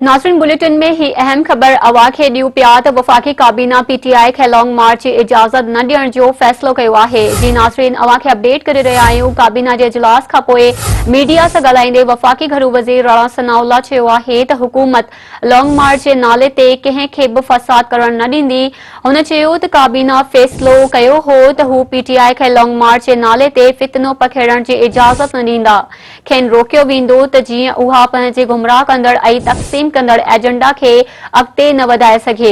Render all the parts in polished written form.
नाज़रीन बुलेटिन में ही अहम खबर अवा खे ॾियूं पिया त वफ़ाक़ी काबीना पीटीआई खे लॉन्ग मार्च जी इजाज़त न ॾियण जो फ़ैसिलो कयो आहे। जी नाज़रीन अवा खे अपडेट करे रहिया आहियूं। काबीना जे इजलास खां पोइ मीडिया सां ॻाल्हाईंदे वफ़ाक़ी घरू वज़ीर राणा सनाउल्लाह चयो आहे त हुकूमत लॉन्ग मार्च जे नाले ते कंहिं खे बि फ़साद करण न ॾींदी। हुन चयो त काबीना फ़ैसिलो कयो हो त हू पीटीआई खे लॉन्ग मार्च जे नाले ते फितनो पखेड़ण जी इजाज़त न ॾींदा। खेनि रोकियो वेंदो त जीअं उहा पंहिंजे गुमराह कंदड़ ऐं तक़सीम कंदड़ एजेंडा खे अॻिते न वधाए सघे।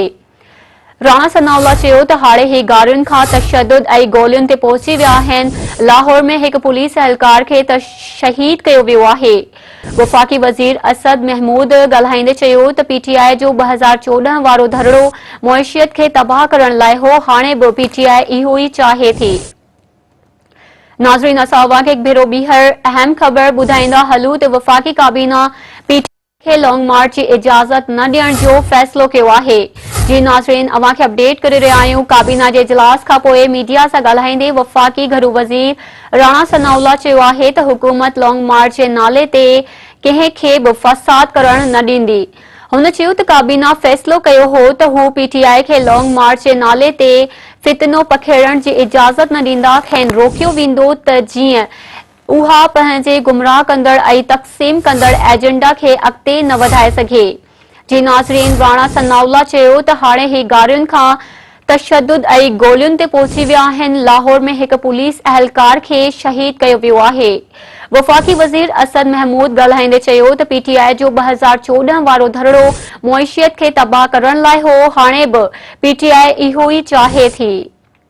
राणा सनाउल्लाह चयो त हाणे ही गारियुनि खां तशद्दुद ऐं गोलियुनि ते पहुची विया आहिनि। लाहौर में हिकु पुलिस एहलकार खे शहीद कयो वियो आहे। वफ़ाक़ी वज़ीर असद महमूद ॻाल्हाईंदे चयो त पीटीआई जो 2014 वारो धरड़ो मुइशियत खे तबाह करण लाइ हो। हाणे बि पीटीआई इहो ई चाहे थी। नाज़रीन असां अवां खे हिकु भेरो ॿीहर अहम ख़बर ॿुधाईंदा हलूं त वफ़ाक़ी काबीना पीटीआई खे लॉन्ग मार्च जी इजाज़त न ॾियण जो फ़ैसिलो कयो आहे। जी नाज़रीन अवां खे अपडेट करे रहिया आहियूं। काबीना जे इजलास खां पोइ मीडिया सां ॻाल्हाईंदे वफ़ाक़ी घरू वज़ीर राणा सनाउल्लाह चयो आहे त हुकूमत लॉन्ग मार्च जे नाले ते कंहिं खे बि फ़साद करण न ॾींदी। हुन चयो त काबीना फ़ैसिलो कयो हो त हू पीटीआई खे लॉन्ग मार्च जे नाले ते फितनो पखेड़ण जी इजाज़त न ॾींदा। खेनि रोकियो वेंदो त जीअं उहा पंहिंजे गुमराह कंदड़ ऐं तक़सीम कंदड़ एजेंडा खे अॻिते न वधाए सघे। जी नाज़रीन राणा सनाउल्लाह चयो त हाणे ही गारियुनि खां तशद्दुद ऐं गोलियुनि ते पहुची विया आहिनि। लाहौर में हिकु पुलिस एहलकार खे शहीद कयो वियो आहे। वफ़ाक़ी वज़ीर असद महमूद ॻाल्हाईंदे चयो त पीटीआई जो 2014 वारो धरड़ो मुइशियत खे तबाह करण लाइ हो। हाणे बि पीटीआई इहो ई चाहे थी।